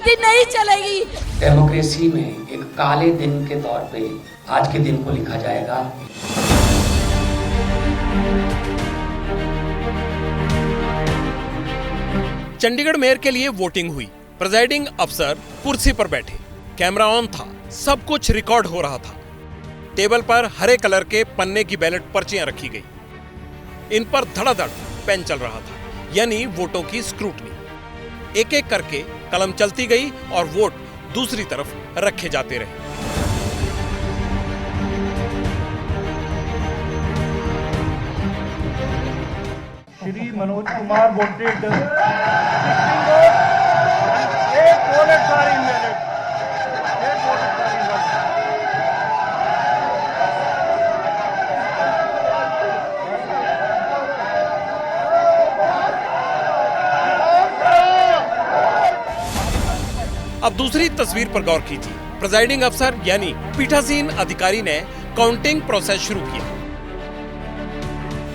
राजनीति नहीं चलेगी। डेमोक्रेसी में एक काले दिन के तौर पे आज के दिन को लिखा जाएगा। चंडीगढ़ मेयर के लिए वोटिंग हुई। प्रिजाइडिंग अफसर कुर्सी पर बैठे, कैमरा ऑन था, सब कुछ रिकॉर्ड हो रहा था। टेबल पर हरे कलर के पन्ने की बैलेट पर्चियां रखी गई, इन पर धड़ाधड़ पेन चल रहा था, यानी वोटों की स्क्रूटनी। एक एक करके कलम चलती गई और वोट दूसरी तरफ रखे जाते रहे। Shri Manoj Kumar voted 8 votes are invalid. अब दूसरी तस्वीर पर गौर कीजिए। प्रिजाइडिंग अफसर यानी पीठासीन अधिकारी ने काउंटिंग प्रोसेस शुरू किया।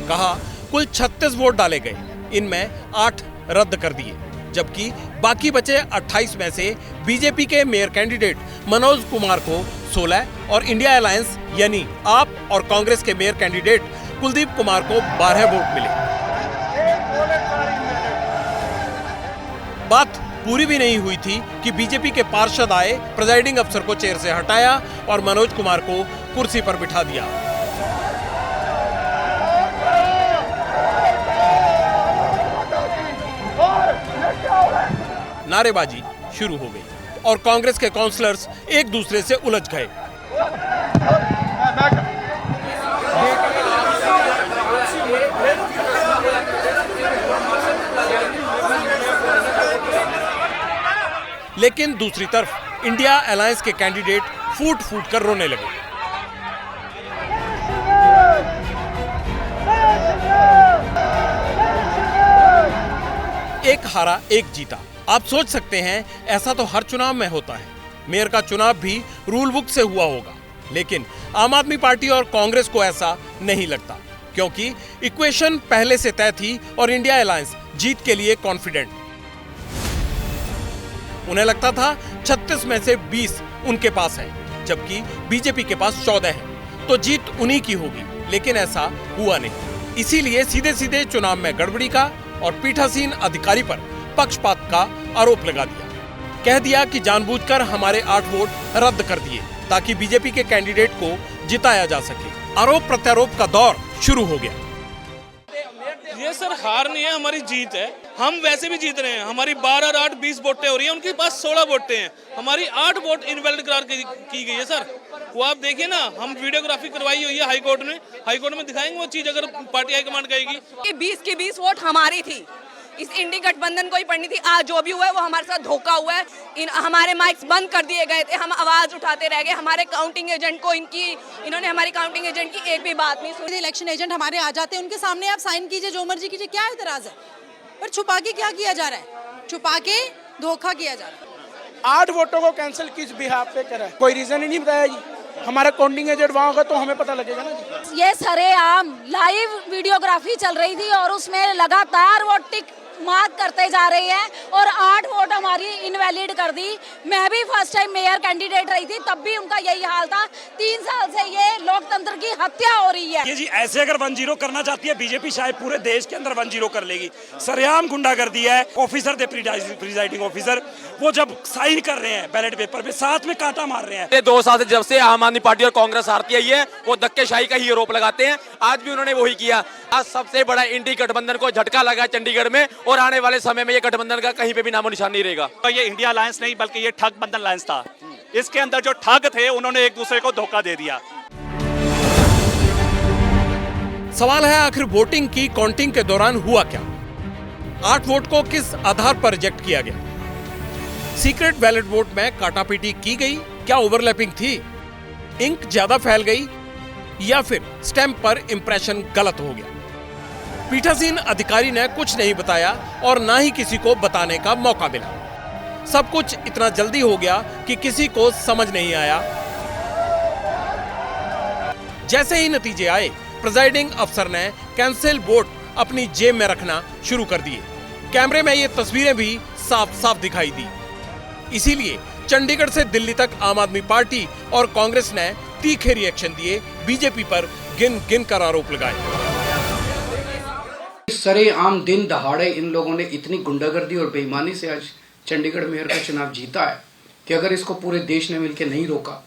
कहा कुल 36 वोट डाले गए, इनमें 8 रद्द कर दिए, जबकि बाकी बचे 28 में से बीजेपी के मेयर कैंडिडेट मनोज कुमार को 16 और इंडिया अलायंस यानी आप और कांग्रेस के मेयर कैंडिडेट कुलदीप कुमार को 12 वोट मिले। बात पूरी भी नहीं हुई थी कि बीजेपी के पार्षद आए, प्रिजाइडिंग अफसर को चेयर से हटाया और मनोज कुमार को कुर्सी पर बिठा दिया। नारेबाजी शुरू हो गई और कांग्रेस के काउंसलर्स एक दूसरे से उलझ गए। लेकिन दूसरी तरफ इंडिया अलायंस के कैंडिडेट फूट फूट कर रोने लगे। एक हारा एक जीता। आप सोच सकते हैं ऐसा तो हर चुनाव में होता है, मेयर का चुनाव भी रूल बुक से हुआ होगा, लेकिन आम आदमी पार्टी और कांग्रेस को ऐसा नहीं लगता, क्योंकि इक्वेशन पहले से तय थी और इंडिया अलायंस जीत के लिए कॉन्फिडेंट। उन्हें लगता था 36 में से 20 उनके पास है, जबकि बीजेपी के पास 14 है, तो जीत उन्हीं की होगी, लेकिन ऐसा हुआ नहीं। इसीलिए सीधे सीधे चुनाव में गड़बड़ी का और पीठासीन अधिकारी पर पक्षपात का आरोप लगा दिया। कह दिया कि जानबूझकर हमारे 8 वोट रद्द कर दिए ताकि बीजेपी के कैंडिडेट को जिताया जा सके। आरोप प्रत्यारोप का दौर शुरू हो गया। ये सर हार नहीं है, हमारी जीत है। हम वैसे भी जीत रहे हैं। हमारी 12 और 8 20 वोटें हो रही हैं, उनके पास 16 वोटें हैं। हमारी 8 वोट इनवैलिड करार की गई है सर। वो आप देखिए ना, हम वीडियोग्राफी करवाई हुई है हाई कोर्ट में दिखाएंगे वो चीज, अगर पार्टी हाईकमांड कहेगी। ये 20 की 20 वोट हमारी थी, इस इंडी गठबंधन को ही पड़नी थी। आज जो भी हुआ है वो हमारे साथ धोखा हुआ है। हमारे माइक्स बंद कर दिए गए थे, हम आवाज उठाते रह गए। हमारे काउंटिंग एजेंट को इन्होंने हमारी काउंटिंग एजेंट की एक भी बात नहीं सुनी। इलेक्शन एजेंट हमारे आ जाते हैं, उनके सामने आप साइन कीजिए, जो मर्जी कीजिए, क्या एतराज है? पर छुपा के क्या किया जा रहा है? छुपा के धोखा किया जा रहा है। 8 वोटों को कैंसिल किस बिहाफ पे करा है? कोई रीजन ही नहीं बताया जी। हमारा काउंटिंग एजेंट वहाँ होगा तो हमें पता लगेगा ना जी। ये सरेआम लाइव वीडियोग्राफी चल रही थी और उसमें लगातार वो टिक मार्क करते जा रहे हैं और 8 वोट हमारी इनवैलिड कर दी। मैं भी फर्स्ट टाइम मेयर कैंडिडेट रही थी, तब भी उनका यही हाल था। 3 साल से ये लोकतंत्र की हत्या हो रही है। ये जी ऐसे अगर 1-0 करना चाहती है बीजेपी, शायद पूरे देश के अंदर 1-0 कर लेगी। सरेआम गुंडागर्दी है। ऑफिसर थे, प्रिजाइडिंग ऑफिसर, वो जब साइन कर रहे हैं बैलेट पेपर पे, साथ में कांटा मार रहे हैं। ये 2 साल से जब से आम आदमी पार्टी और कांग्रेस हारती आई है, वो धक्केशाही का ही आरोप लगाते हैं। आज भी उन्होंने वही किया। आज सबसे बड़ा इंडी गठबंधन को झटका लगा चंडीगढ़ में, और आने वाले समय में ये गठबंधन का कहीं पे भी नामो निशान नहीं रहेगा। तो ये इंडिया अलायंस नहीं बल्कि ये ठग बंधन अलायंस था। इसके अंदर जो ठग थे उन्होंने एक दूसरे को धोखा दे दिया। सवाल है आखिर वोटिंग की काउंटिंग के दौरान हुआ क्या? 8 वोट को किस आधार पर रिजेक्ट किया गया? सीक्रेट बैलेट वोट में काटापीटी की गई? क्या ओवरलैपिंग थी? इंक ज्यादा फैल गई या फिर स्टैंप पर इंप्रेशन गलत हो गया? पीठासीन अधिकारी ने कुछ नहीं बताया और ना ही किसी को बताने का मौका मिला। सब कुछ इतना जल्दी हो गया कि किसी को समझ नहीं आया। जैसे ही नतीजे आए, प्रिजाइडिंग अफसर ने कैंसिल वोट अपनी जेब में रखना शुरू कर दिए। कैमरे में ये तस्वीरें भी साफ साफ दिखाई दी। इसीलिए चंडीगढ़ से दिल्ली तक आम आदमी पार्टी और कांग्रेस ने तीखे रिएक्शन दिए, बीजेपी पर गिन गिन कर आरोप लगाए। सरेआम दिन दहाड़े इन लोगों ने इतनी गुंडागर्दी और बेईमानी से आज चंडीगढ़ मेयर का चुनाव जीता है कि अगर इसको पूरे देश ने मिलकर नहीं रोका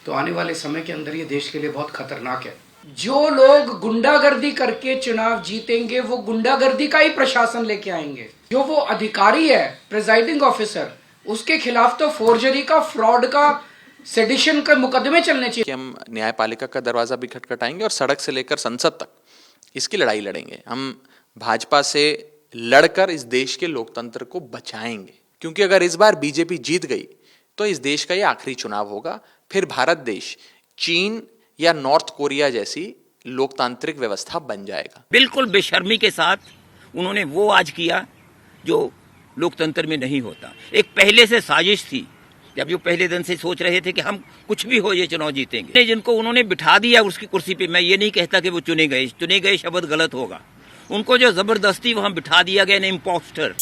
तो आने वाले समय के अंदर ये देश के लिए बहुत खतरनाक है। जो लोग गुंडागर्दी करके चुनाव जीतेंगे वो गुंडागर्दी का ही प्रशासन लेके आएंगे। जो वो अधिकारी है प्रिजाइडिंग ऑफिसर, उसके खिलाफ तो फोर्जरी का, फ्रॉड का, सेडिशन का मुकदमे चलने चाहिए। हम न्यायपालिका का दरवाजा भी खटखटाएंगे और सड़क से लेकर संसद तक इसकी लड़ाई लड़ेंगे। हम भाजपा से लड़कर इस देश के लोकतंत्र को बचाएंगे, क्योंकि अगर इस बार बीजेपी जीत गई तो इस देश का ये आखिरी चुनाव होगा। फिर भारत देश चीन या नॉर्थ कोरिया जैसी लोकतांत्रिक व्यवस्था बन जाएगा। बिल्कुल बेशर्मी के साथ उन्होंने वो आज किया जो लोकतंत्र में नहीं होता। एक पहले से साजिश थी, जब जो पहले दिन से सोच रहे थे कि हम कुछ भी हो ये चुनाव जीतेंगे, जिनको उन्होंने बिठा दिया उसकी कुर्सी पे। मैं ये नहीं कहता कि वो चुने गए शब्द गलत होगा। उनको जो जबरदस्ती वहां बिठा दिया गया, इम्पोस्टर।